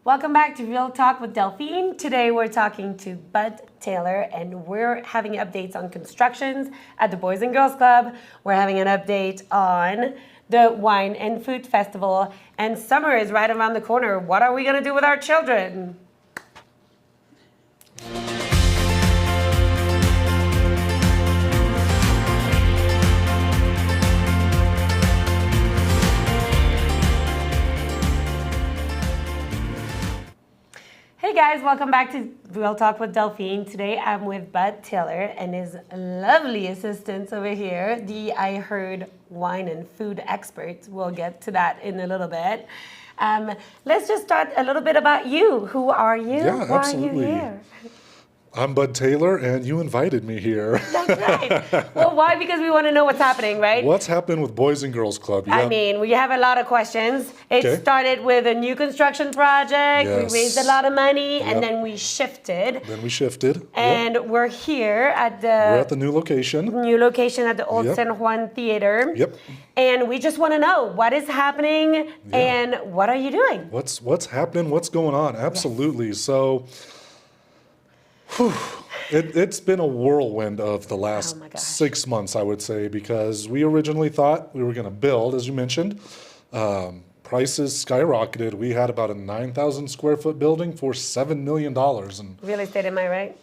Welcome back to Real Talk with Delphine. Today we're talking to Bud Taylor and we're having updates on constructions at the Boys and Girls Club. We're having an update on the Wine and Food Festival, and summer is right around the corner. What are we going to do with our children? Hey guys, welcome back to Real Talk with Delphine. Today I'm with Bud Taylor and his lovely assistants over here, the I Heard wine and food experts. We'll get to that in a little bit. Let's just start a little bit about you. Who are you? Yeah, Why absolutely. are you here? I'm Bud Taylor, and you invited me here. That's right. Well, why? Because we want to know what's happening, right? What's happening with Boys and Girls Club? I mean, we have a lot of questions. It Okay. started with a new construction project. Yes. We raised a lot of money, Yep. and then we shifted. Then we shifted. And we're here at We're at the new location. new location at the old Yep. San Juan Theater. Yep. And we just want to know what is happening and what are you doing? What's happening? What's going on? Absolutely. So, it's been a whirlwind of the last Oh my gosh. 6 months, I would say, because we originally thought we were going to build, as you mentioned. Prices skyrocketed. We had about a 9,000 square foot building for $7 million. And Real estate, am I right?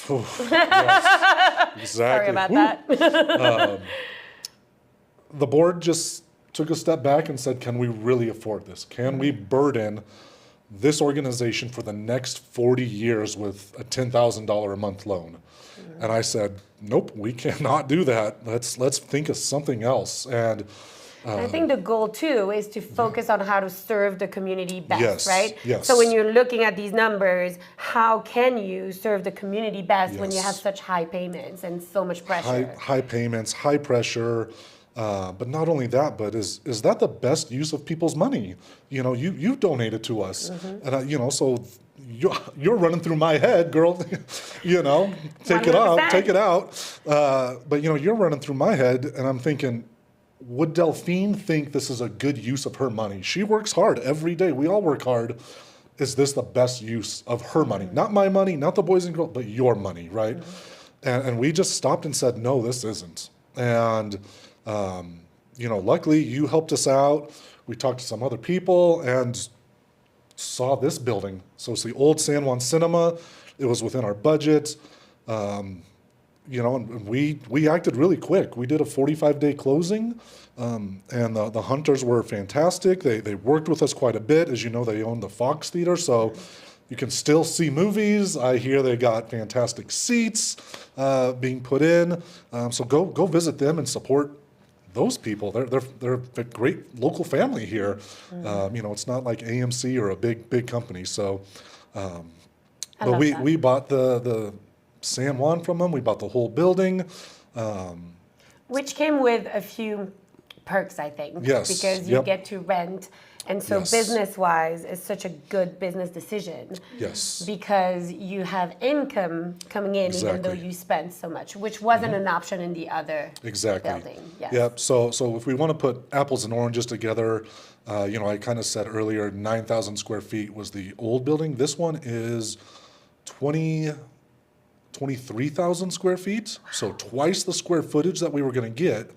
yes, exactly. Sorry about that. The board just took a step back and said, can we really afford this? Can we burden this organization for the next 40 years with a $10,000 a month loan? And I said, nope, we cannot do that. Let's think of something else. And I think the goal too is to focus on how to serve the community best, Yes, right? yes. So when you're looking at these numbers, how can you serve the community best when you have Yes. such high payments and so much pressure? high payments, high pressure. But not only that, but is that the best use of people's money? You know, you donated to us, and so you're running through my head, girl. Take it out, 100%. take it out. But you're running through my head, and I'm thinking, would Delphine think this is a good use of her money? She works hard every day. We all work hard. Is this the best use of her money? Not my money, not the boys and girls, but your money, right? And we just stopped and said, no, this isn't. And luckily you helped us out. We talked to some other people and saw this building. So it's the old San Juan Cinema. It was within our budget. And we acted really quick. We did a 45-day closing, and the hunters were fantastic. They worked with us quite a bit. As you know, they own the Fox Theater, so you can still see movies. I hear they got fantastic seats being put in. So go visit them and support those people. They're a great local family here. It's not like AMC or a big company. So, but we bought the San Juan from them. We bought the whole building. Which came with a few perks, I think. Yes, Because you yep. get to rent. And so Yes. business-wise, it's such a good business decision. Yes. Because you have income coming in even though Exactly. you spend so much, which wasn't an option in the other Exactly. building. Yes. Yep. So if we want to put apples and oranges together, I kind of said earlier, 9,000 square feet was the old building. This one is 23,000 square feet. So twice the square footage that we were going to get.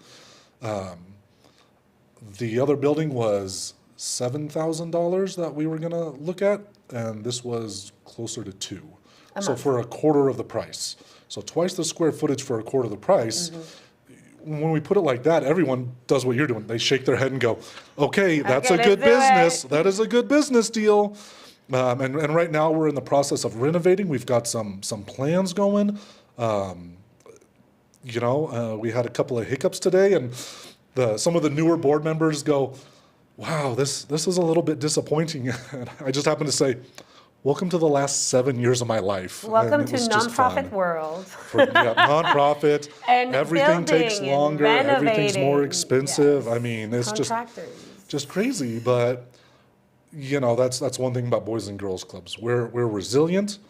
The other building was $7,000 that we were going to look at, and this was closer to $2,000. So for a quarter of the price. So twice the square footage for a quarter of the price. When we put it like that, everyone does what you're doing. They shake their head and go, okay, that's Okay, a good let's do business. it." That is a good business deal. And right now we're in the process of renovating. We've got some plans going. We had a couple of hiccups today, and some of the newer board members go, wow, this is a little bit disappointing. And I just happened to say, welcome to the last 7 years of my life. Welcome And it to was just nonprofit fun. world. Nonprofit. And everything takes building and longer. Everything's more renovating. expensive. Yes. I mean, it's Contractors. just crazy. But that's one thing about Boys and Girls Clubs. We're resilient.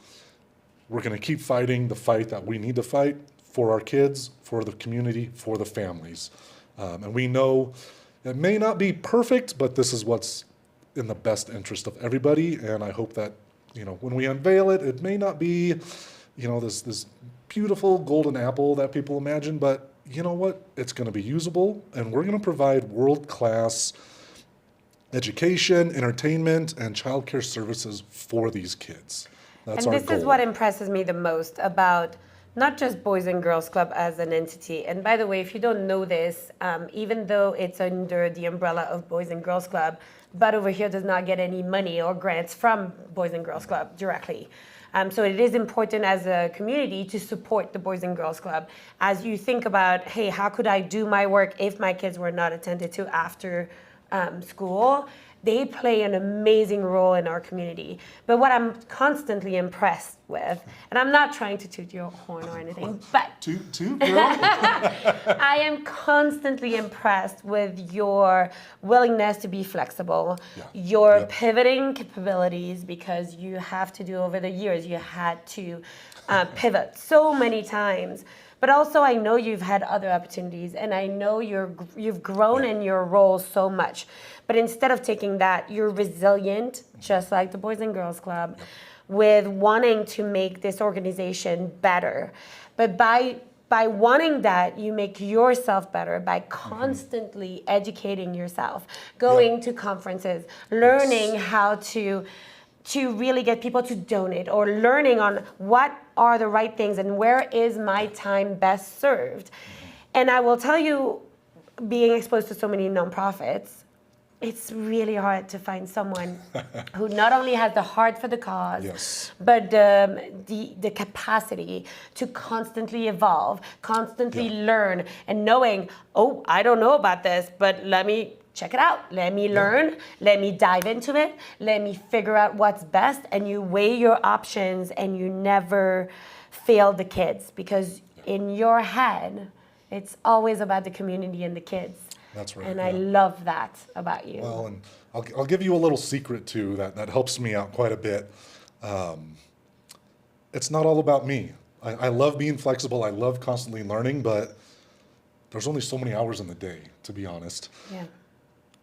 We're going to keep fighting the fight that we need to fight for our kids, for the community, for the families. And we know it may not be perfect, but this is what's in the best interest of everybody. And I hope that, when we unveil it, it may not be, this beautiful golden apple that people imagine, but you know what? It's going to be usable, and we're going to provide world-class education, entertainment, and childcare services for these kids. That's our And this goal. is what impresses me the most about not just Boys and Girls Club as an entity. And by the way, if you don't know this, even though it's under the umbrella of Boys and Girls Club, Bud over here does not get any money or grants from Boys and Girls Club directly. So it is important as a community to support the Boys and Girls Club as you think about, hey, how could I do my work if my kids were not attended to after school? They play an amazing role in our community. But what I'm constantly impressed with, and I'm not trying to toot your horn or anything, but Toot, girl. I am constantly impressed with your willingness to be flexible, your pivoting capabilities, because you have to do over the years, you had to pivot so many times. But also, I know you've had other opportunities, and I know you've grown in your role so much. But instead of taking that, you're resilient, just like the Boys and Girls Club, with wanting to make this organization better. But by wanting that, you make yourself better by constantly educating yourself, going to conferences, learning how to really get people to donate, or learning on what are the right things and where is my time best served. And I will tell you, being exposed to so many nonprofits, it's really hard to find someone who not only has the heart for the cause, but the capacity to constantly evolve, constantly learn, and knowing, oh, I don't know about this, but let me check it out. Let me learn. Let me dive into it. Let me figure out what's best. And you weigh your options, and you never fail the kids, because in your head, it's always about the community and the kids. That's right. And I love that about you. Well, and I'll give you a little secret too that helps me out quite a bit. It's not all about me. I love being flexible. I love constantly learning, but there's only so many hours in the day, to be honest. Yeah.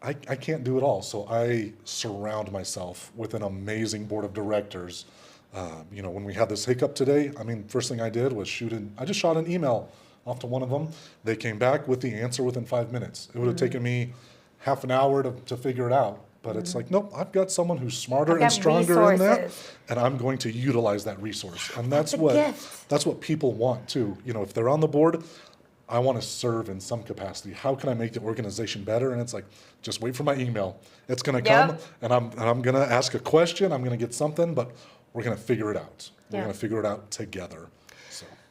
I can't do it all, so I surround myself with an amazing board of directors. When we had this hiccup today, first thing I did was I just shot an email off to one of them. They came back with the answer within 5 minutes. It would have taken me half an hour to figure it out. But it's like, nope, I've got someone who's smarter and stronger in that, and I'm going to utilize that resource. And that's what people want too. If they're on the board, I want to serve in some capacity. How can I make the organization better? And it's like, just wait for my email. It's going to come, and I'm going to ask a question. I'm going to get something, but we're going to figure it out. We're going to figure it out together.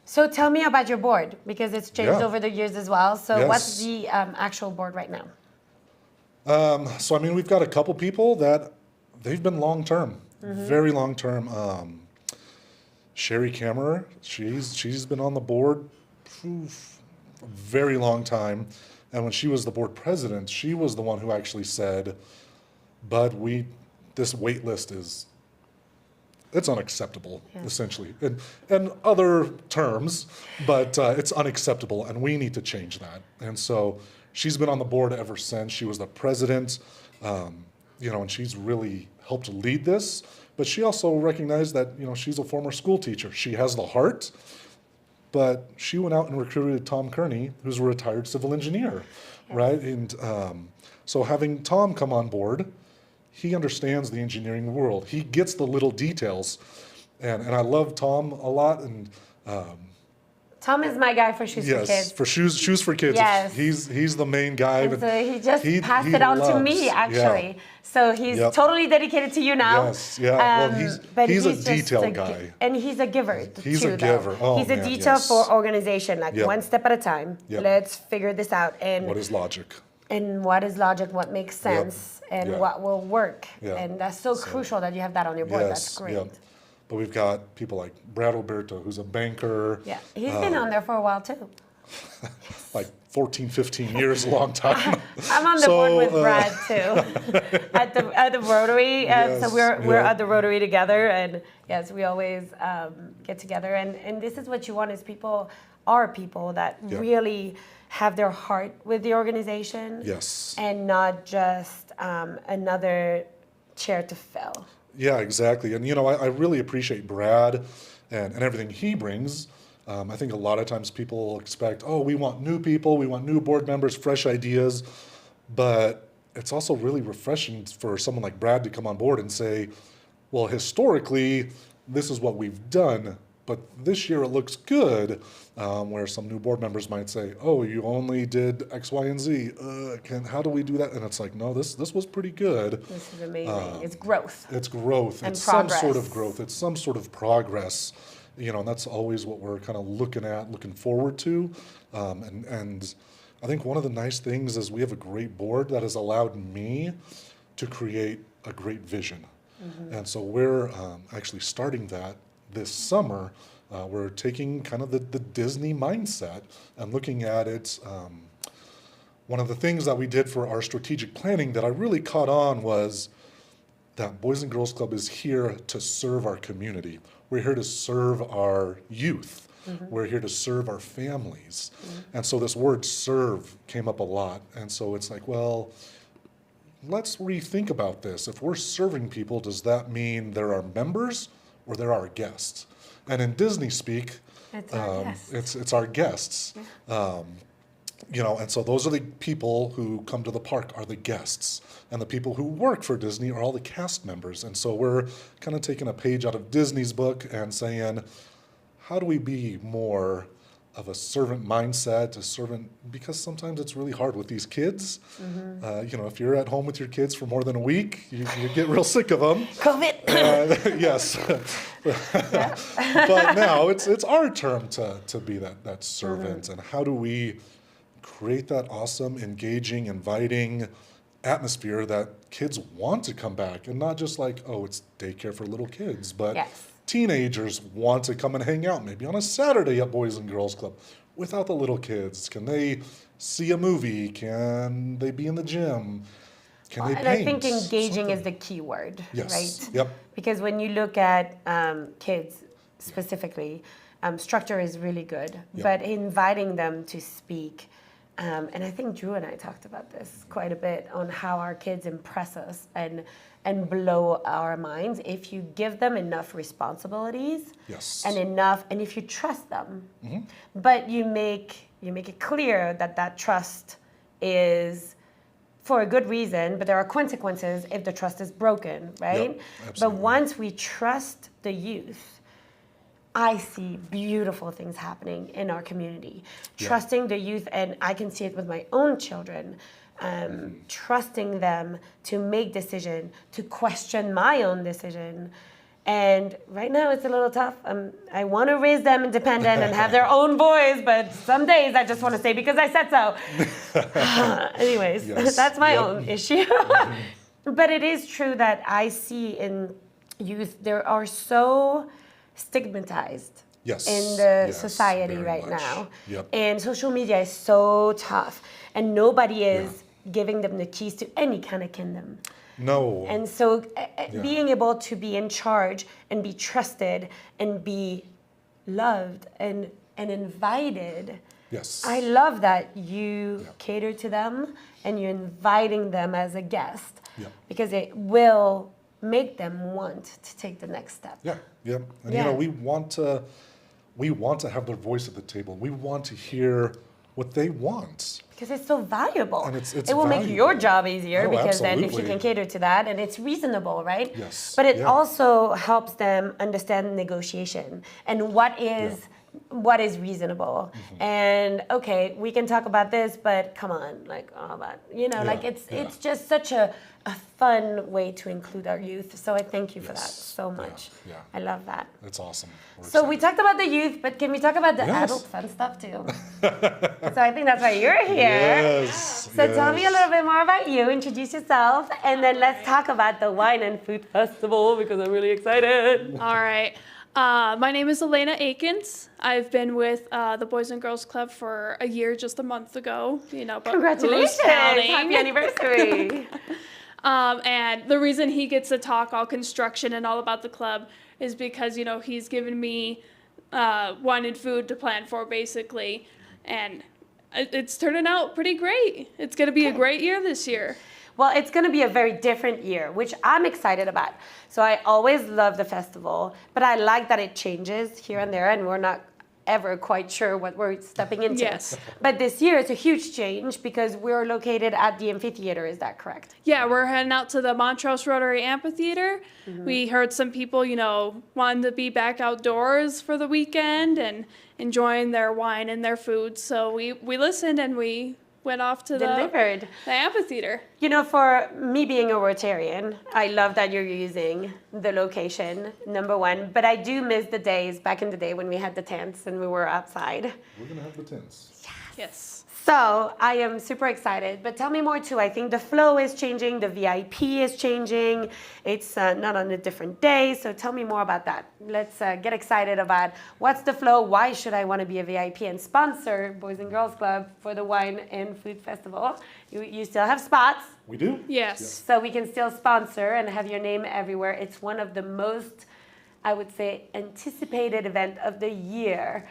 So tell me about your board, because it's changed over the years as well. So what's the actual board right now? We've got a couple people that they've been long-term, very long-term. Sherry Kammerer, she's been on the board a very long time. And when she was the board president, she was the one who actually said, Bud, this wait list it's unacceptable, essentially, and other terms, but it's unacceptable, and we need to change that. And so she's been on the board ever since. She was the president, and she's really helped lead this. But she also recognized that, she's a former school teacher. She has the heart, but she went out and recruited Tom Kearney, who's a retired civil engineer, right? And so having Tom come on board, he understands the engineering world. He gets the little details, and I love Tom a lot. And Tom is my guy for Shoes for Kids. Yes, for shoes for Kids. Yes. He's the main guy. And so he just passed it on to me, actually. Yeah. So he's totally dedicated to you now. Yes, yeah. Well, he's a detail guy. And he's a giver, He's too, a giver. Oh, he's a detail for organization, like one step at a time. Let's figure this out. And what is logic? And what is logic, what makes sense, and what will work. And that's so crucial that you have that on your board. That's great. But we've got people like Brad Alberto, who's a banker. Yeah, he's been on there for a while too. Like 14, 15 years, a long time. I'm on the board with Brad too, at the Rotary. So we're at the Rotary together, and yes, we always get together. And this is what you want: is people that really have their heart with the organization. Yes. And not just another chair to fill. Yeah, exactly. And, I really appreciate Brad and everything he brings. I think a lot of times people expect, oh, we want new people, we want new board members, fresh ideas. But it's also really refreshing for someone like Brad to come on board and say, well, historically, this is what we've done, but this year it looks good. Where some new board members might say, oh, you only did X, Y, and Z. How do we do that? And it's like, no, this was pretty good. This is amazing. It's growth. It's growth. And it's progress. some sort of growth. It's some sort of progress. And that's always what we're kind of looking forward to. And I think one of the nice things is we have a great board that has allowed me to create a great vision. And so we're actually starting that this summer. We're taking kind of the Disney mindset and looking at it. One of the things that we did for our strategic planning that I really caught on was that Boys and Girls Club is here to serve our community. We're here to serve our youth. We're here to serve our families. And so this word serve came up a lot. And so it's like, well, let's rethink about this. If we're serving people, does that mean they're our members or they're our guests? And in Disney speak, It's our guests. it's our guests. And so those are the people who come to the park are the guests. And the people who work for Disney are all the cast members. And so we're kind of taking a page out of Disney's book and saying, how do we be more of a servant mindset, because sometimes it's really hard with these kids. If you're at home with your kids for more than a week, you get real sick of them. COVID. Yes. But now it's our turn to be that servant. And how do we create that awesome, engaging, inviting atmosphere that kids want to come back, and not just like, oh, it's daycare for little kids, but teenagers want to come and hang out maybe on a Saturday at Boys and Girls Club without the little kids. Can they see a movie? Can they be in the gym? Can they paint? And I think engaging is the key word, right? Yep. Because when you look at kids specifically, structure is really good, but inviting them to speak. And I think Drew and I talked about this quite a bit on how our kids impress us and blow our minds if you give them enough responsibilities and if you trust them, but you make it clear that trust is for a good reason, but there are consequences if the trust is broken, right? But once we trust the youth, I see beautiful things happening in our community. Trusting the youth, and I can see it with my own children, trusting them to make decision, to question my own decision. And right now it's a little tough. I want to raise them independent and have their own voice, but some days I just want to say because I said so. Anyways, that's my own issue. But it is true that I see in youth, there are so stigmatized in the society right now. And social media is so tough. And nobody is giving them the keys to any kind of kingdom. No. And so being able to be in charge and be trusted and be loved and invited. I love that you cater to them and you're inviting them as a guest because it will make them want to take the next step. And we want to have their voice at the table. We want to hear what they want. Because it's so valuable. And it's it will valuable. make your job easier because absolutely. then if you can cater to that and it's reasonable, right? But it also helps them understand negotiation and what is reasonable. And okay, we can talk about this, but come on, like it's just such a fun way to include our youth. So I thank you for that so much. I love that. It's awesome. So we talked about the youth, but can we talk about the adult fun stuff too? So I think that's why you're here. So tell me a little bit more about you, introduce yourself, and then let's talk about the Wine and Food Festival because I'm really excited. All right. My name is Elena Akins. I've been with the Boys and Girls Club for a year, just a month ago. But congratulations! Happy anniversary! And the reason he gets to talk all construction and all about the club is because, he's given me wine and food to plan for, basically. And it's turning out pretty great. It's going to be a great year this year. Well, it's going to be a very different year, which I'm excited about. So I always love the festival, but I like that it changes here and there, and we're not ever quite sure what we're stepping into. Yes. But this year it's a huge change because we're located at the amphitheater. Is that correct? Yeah, we're heading out to the Montrose Rotary Amphitheater. We heard some people, wanting to be back outdoors for the weekend and enjoying their wine and their food. So we listened and we went off to Delivered. the amphitheater. For me being a Rotarian, I love that you're using the location, number one. But I do miss the days back in the day when we had the tents and we were outside. We're going to have the tents. Yes. So I am super excited, but tell me more too. I think the flow is changing, the VIP is changing. It's not on a different day, so tell me more about that. Let's get excited about what's the flow, why should I want to be a VIP and sponsor Boys and Girls Club for the Wine and Food Festival. You still have spots. We do? Yes. So we can still sponsor and have your name everywhere. It's one of the most, I would say, anticipated event of the year.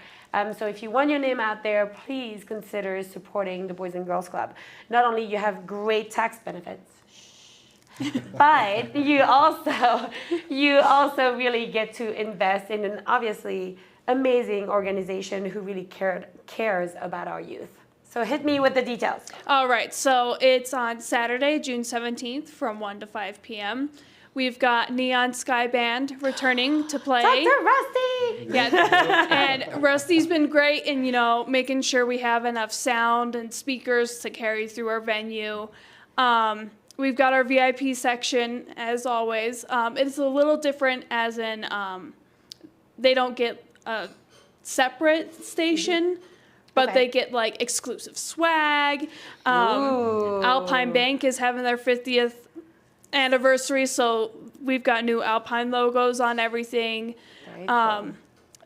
So if you want your name out there, please consider supporting the Boys and Girls Club. Not only you have great tax benefits, but you also really get to invest in an obviously amazing organization who really cares about our youth. So hit me with the details. All right, so it's on Saturday, June 17th from 1 to 5 p.m. We've got Neon Sky Band returning to play. Dr. Rusty! Yeah, and Rusty's been great in, making sure we have enough sound and speakers to carry through our venue. We've got our VIP section, as always. It's a little different as in they don't get a separate station, but Okay. they get, exclusive swag. Ooh. Alpine Bank is having their 50th anniversary, so we've got new Alpine logos on everything. Very cool.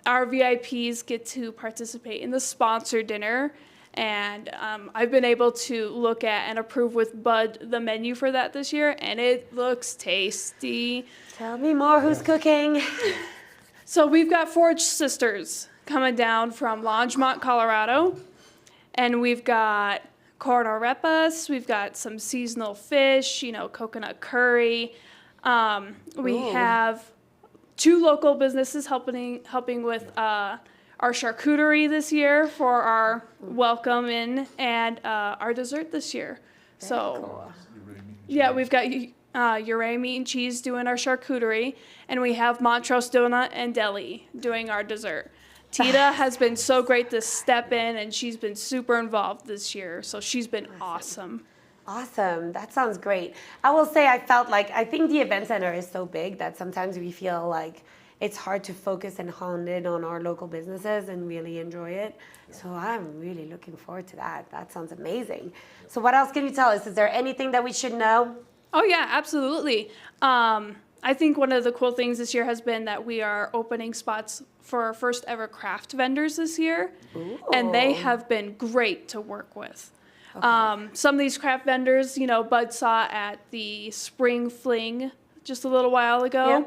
Our VIPs get to participate in the sponsor dinner, and I've been able to look at and approve with Bud the menu for that this year, and it looks tasty. Tell me more, who's cooking? So we've got Forge Sisters coming down from Longmont, Colorado, and we've got corn arepas, we've got some seasonal fish, coconut curry. We Ooh. have 2 local businesses helping with our charcuterie this year for our welcome in and our dessert this year. Cool. Yeah, we've got Uray Meat and Cheese doing our charcuterie, and we have Montrose Donut and Deli doing our dessert. Tita has been so great to step in, and she's been super involved this year, so she's been awesome. Awesome. That sounds great. I will say I think the event center is so big that sometimes we feel like it's hard to focus and hone in on our local businesses and really enjoy it. So I'm really looking forward to that. That sounds amazing. So what else can you tell us? Is there anything that we should know? Oh, yeah, absolutely. I think one of the cool things this year has been that we are opening spots for our first ever craft vendors this year, and they have been great to work with. Some of these craft vendors, Bud saw at the Spring Fling just a little while ago, Yeah.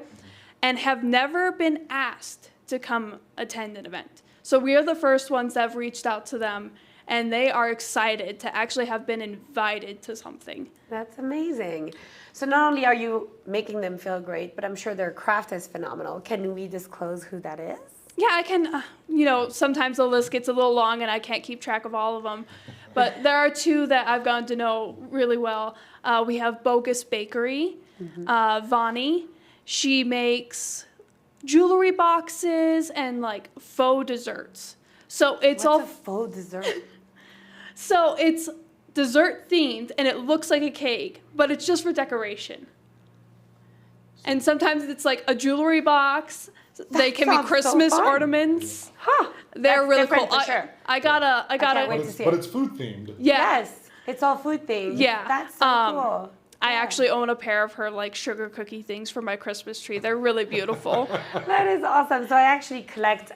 and have never been asked to come attend an event. So we are the first ones that have reached out to them, and they are excited to actually have been invited to something. That's amazing. So not only are you making them feel great, but I'm sure their craft is phenomenal. Can we disclose who that is? Yeah, I can, sometimes the list gets a little long and I can't keep track of all of them. But there are 2 that I've gotten to know really well. We have Bogus Bakery, Vani. She makes jewelry boxes and faux desserts. So it's What's a faux dessert? So it's dessert themed and it looks like a cake, but it's just for decoration. And sometimes it's a jewelry box. They can be sounds so Christmas fun. ornaments. Huh. They're That's really different cool. for sure. I gotta can't wait But to it's, see but it. it's food themed. yeah. Yes. It's all food themed. Yeah. That's so cool. I actually own a pair of her sugar cookie things for my Christmas tree. They're really beautiful. That is awesome. So I actually collect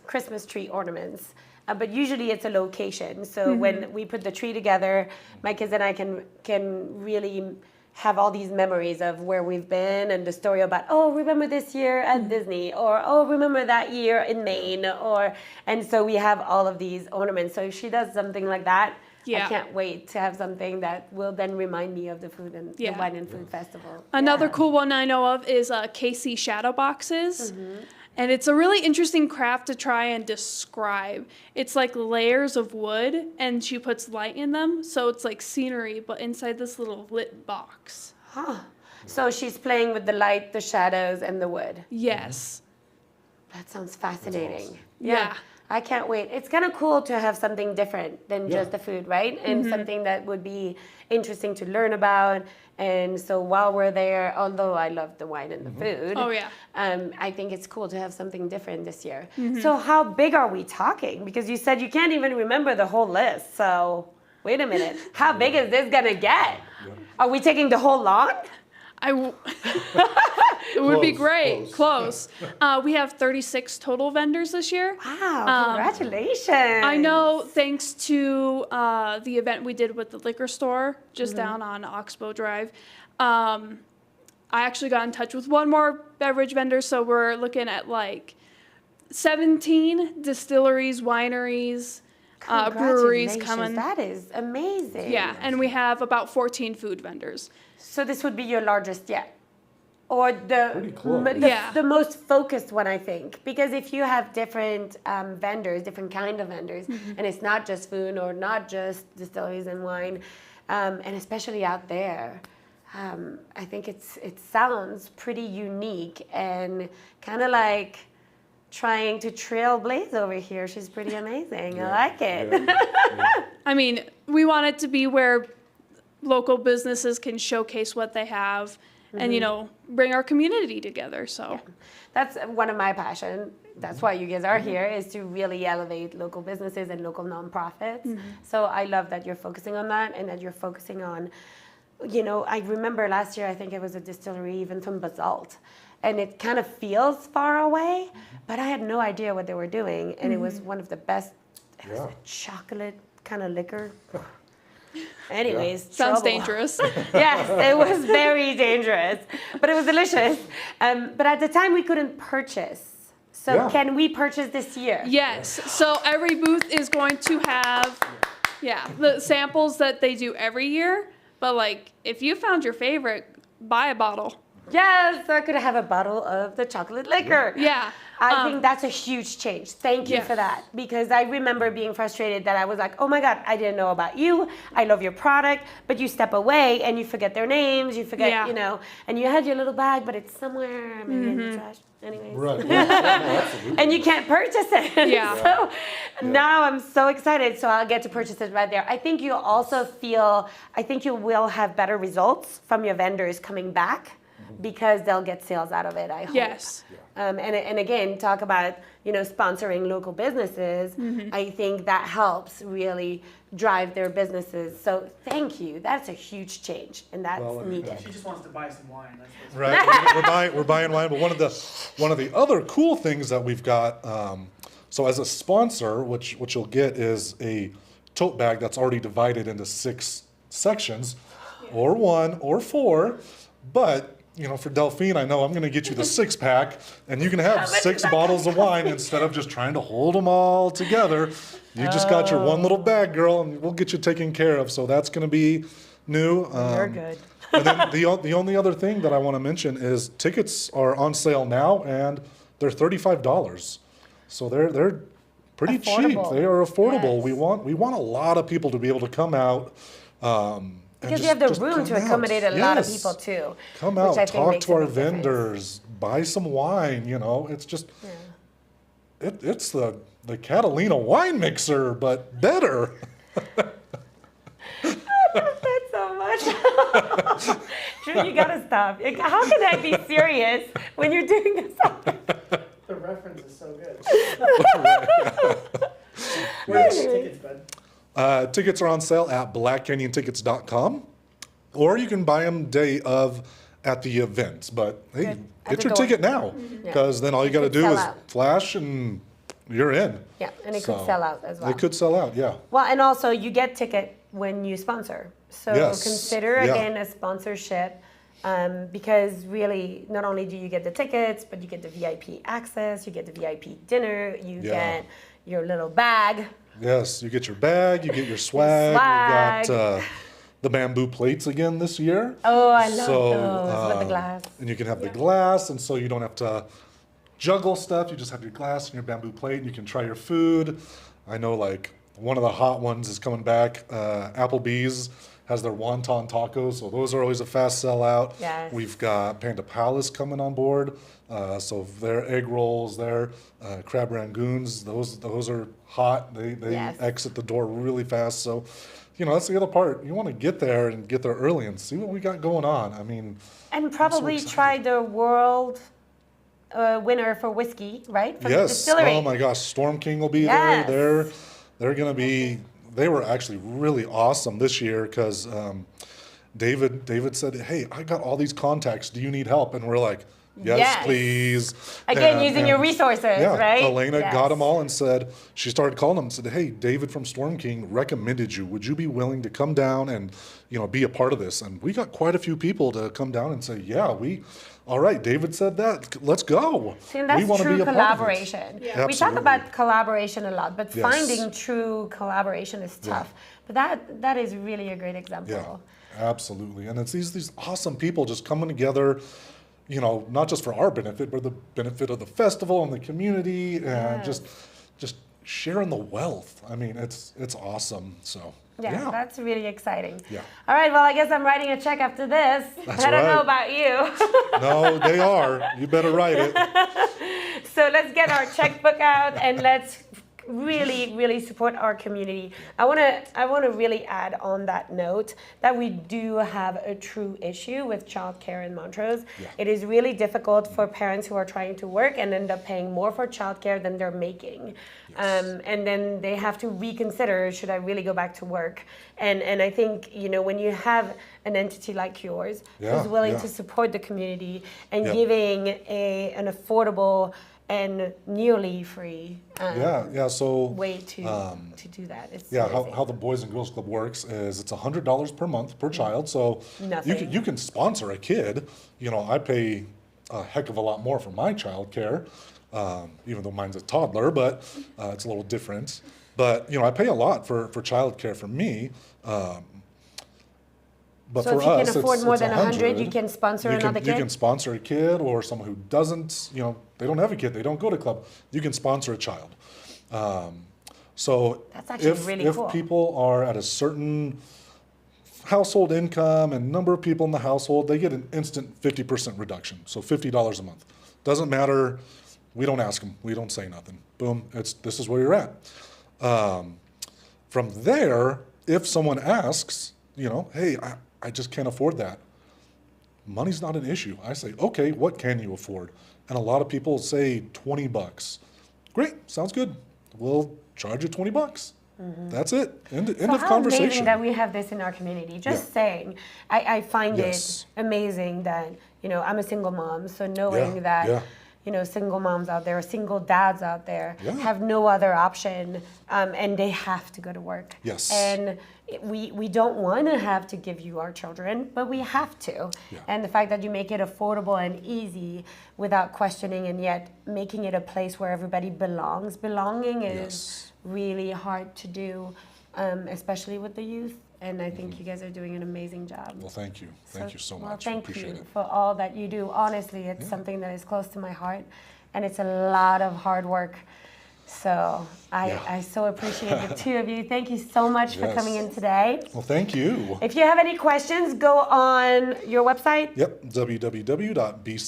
Christmas tree ornaments, but usually it's a location. So when we put the tree together, my kids and I can really have all these memories of where we've been and the story about, oh, remember this year at Disney, or oh, remember that year in Maine, and so we have all of these ornaments. So if she does something like that, Yeah. I can't wait to have something that will then remind me of the food and the Yeah. Wine and Food Festival. Another Yeah. cool one I know of is KC Shadow Boxes. And it's a really interesting craft to try and describe. It's like layers of wood, and she puts light in them. So it's like scenery, but inside this little lit box. Huh. So she's playing with the light, the shadows, and the wood. Yes. That sounds fascinating. awesome. Yeah. I can't wait. It's kind of cool to have something different than just the food, right? And something that would be interesting to learn about. And so while we're there, although I love the wine and the food, Oh, yeah. I think it's cool to have something different this year. So how big are we talking? Because you said you can't even remember the whole list. So wait a minute. How big is this going to get? Are we taking the whole lawn? It would be Close, great. Close. We have 36 total vendors this year. Wow, congratulations. I know thanks to the event we did with the liquor store just down on Oxbow Drive. I actually got in touch with one more beverage vendor, so we're looking at like 17 distilleries, wineries, breweries coming. That is amazing. Yeah, and we have about 14 food vendors. So this would be your largest yet? Or Pretty close. the most focused one, I think. Because if you have different vendors, different kind of vendors, and it's not just food or not just distilleries and wine, and especially out there, I think it sounds pretty unique and kind of like trying to trailblaze over here. She's pretty amazing. I like it. I mean, we want it to be where local businesses can showcase what they have and, you know, bring our community together. So That's one of my passions. That's why you guys are here, is to really elevate local businesses and local nonprofits. So I love that you're focusing on that, and that you're focusing on, you know, I remember last year, I think it was a distillery even from Basalt. And it kind of feels far away, but I had no idea what they were doing. And it was one of the best, it was a chocolate kind of liquor. Anyways, sounds trouble. dangerous. Yes, it was very dangerous, but it was delicious. But at the time, we couldn't purchase. So can we purchase this year? Yes. So every booth is going to have, the samples that they do every year. But like, if you found your favorite, buy a bottle. Yes, so I could have a bottle of the chocolate liquor. Yeah. I think that's a huge change. Thank you for that. Because I remember being frustrated that I was like, oh my God, I didn't know about you. I love your product. But you step away and you forget their names. You forget, you know, and you had your little bag, but it's somewhere maybe in the trash. Anyways. Right. Absolutely. And you can't purchase it. Yeah. So now I'm so excited. So I'll get to purchase it right there. I think you'll also I think you will have better results from your vendors coming back, because they'll get sales out of it, I hope. Yes. And again, talk about, you know, sponsoring local businesses. I think that helps really drive their businesses. So thank you. That's a huge change, and that's needed. She just wants to buy some wine. That's what's Right, we're buying wine. But one of the other cool things that we've got, so as a sponsor, which you'll get is a tote bag that's already divided into 6 sections, or 1 or 4, but. You know, for Delphine, I know I'm going to get you the 6-pack, and you can have 6 bottles of wine instead of just trying to hold them all together. You just got your one little bag, girl, and we'll get you taken care of. So that's going to be new. You're good. And then the only other thing that I want to mention is tickets are on sale now, and they're $35. So they're pretty Affordable. cheap. They are affordable. Yes. We want a lot of people to be able to come out. Because you have the room to accommodate a lot of people too. Come which out, I think talk makes to a our big difference. vendors, buy some wine, you know, it's just, it's the Catalina wine mixer, but better. That's so much. Drew, you gotta stop. How can I be serious when you're doing this? The reference is so good. Where's the tickets, bud? Tickets are on sale at blackcanyontickets.com, or you can buy them day of at the event. But hey, At get the your door. ticket now, because then all you got to do sell is out. flash and you're in. Yeah, and it So, could sell out as well. It could sell out, yeah. Well, and also you get ticket when you sponsor. So Yes. consider again a sponsorship, because really not only do you get the tickets, but you get the VIP access, you get the VIP dinner, you Yeah. get your little bag Yes, you get your bag, you get your swag. Swag. We got the bamboo plates again this year. Oh, I love those with the glass. And you can have the glass, and so you don't have to juggle stuff. You just have your glass and your bamboo plate, and you can try your food. I know, like, one of the hot ones is coming back. Applebee's has their wonton tacos, so those are always a fast sellout. Yes. We've got Panda Palace coming on board, so their egg rolls, their crab rangoons, those are hot. They Yes. exit the door really fast. So, you know, that's the other part. You want to get there and get there early and see what we got going on. I mean, And probably excited. try the world winner for whiskey, right? From the yes. distillery. Oh my gosh, Storm King will be Yes. there. They're going to be. They were actually really awesome this year because David said, "Hey, I got all these contacts. Do you need help?" And we're like, "Yes, Yes. please." Again, using your resources, yeah, right? Elena Yes. got them all and said, she started calling them and said, "Hey, David from Storm King recommended you. Would you be willing to come down and, you know, be a part of this?" And we got quite a few people to come down and say, "Yeah, all right, David said that. Let's go. See, and that's we want to true be a part of it." collaboration. Yeah. We talk Absolutely. about collaboration a lot, but Yes. finding true collaboration is Yeah. tough. But that is really a great example. Yeah, absolutely. And it's these awesome people just coming together, you know, not just for our benefit, but the benefit of the festival and the community, and Yes. just sharing the wealth. I mean, it's awesome. So Yeah, that's really exciting. Yeah. All right, well, I guess I'm writing a check after this. That's I don't know right. about you. no, they are. You better write it. So let's get our checkbook out and let's really support our community. I want to really add on that note that we do have a true issue with childcare in Montrose. Yeah. It is really difficult for parents who are trying to work and end up paying more for childcare than they're making. Yes. And then they have to reconsider, should I really go back to work? And I think, you know, when you have an entity like yours Yeah, who's willing yeah. to support the community and Yep. giving an affordable and nearly free So way to do that. It's yeah, amazing. how the Boys and Girls Club works is it's $100 per month per child. So Nothing. you can sponsor a kid. You know, I pay a heck of a lot more for my child care, even though mine's a toddler, but it's a little different. But, you know, I pay a lot for child care for me. But So for if you us, can afford it's more it's than 100, you can sponsor another You kid? can sponsor a kid or someone who doesn't, you know, they don't have a kid, they don't go to club. You can sponsor a child. So That's actually if, really if cool. people are at a certain household income and number of people in the household, they get an instant 50% reduction. So $50 a month. Doesn't matter. We don't ask them. We don't say nothing. Boom. This is where you're at. From there, if someone asks, you know, hey, I just can't afford that. Money's not an issue. I say, okay, what can you afford? And a lot of people say $20. Great, sounds good. We'll charge you $20. That's it. End So of how conversation. amazing that we have this in our community. Just Yeah. saying, I find Yes. it amazing that, you know, I'm a single mom, so knowing Yeah, that, yeah. you know, single moms out there, single dads out there Yeah. have no other option, and they have to go to work. Yes. And we don't want to have to give you our children, but we have to. Yeah. And the fact that you make it affordable and easy without questioning, and yet making it a place where everybody belongs. Belonging is Yes. really hard to do, especially with the youth. And I think you guys are doing an amazing job. Well, thank you. Thank you so Well, much. thank Appreciate you it. for all that you do. Honestly, it's something that is close to my heart, and it's a lot of hard work. So Yeah. I so appreciate the two of you. Thank you so much for Yes. coming in today. Well, thank you. If you have any questions, go on your website. Yep,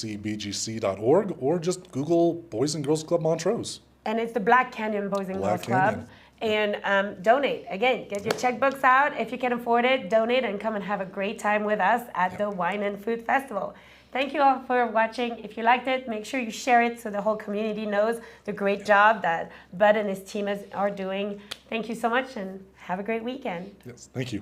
www.bcbgc.org or just Google Boys and Girls Club Montrose. And it's the Black Canyon Boys and Black Girls Club. Canyon. And donate. Again, get your checkbooks out. If you can afford it, donate and come and have a great time with us at the Wine and Food Festival. Thank you all for watching. If you liked it, make sure you share it so the whole community knows the great job that Bud and his team are doing. Thank you so much and have a great weekend. Yes, thank you.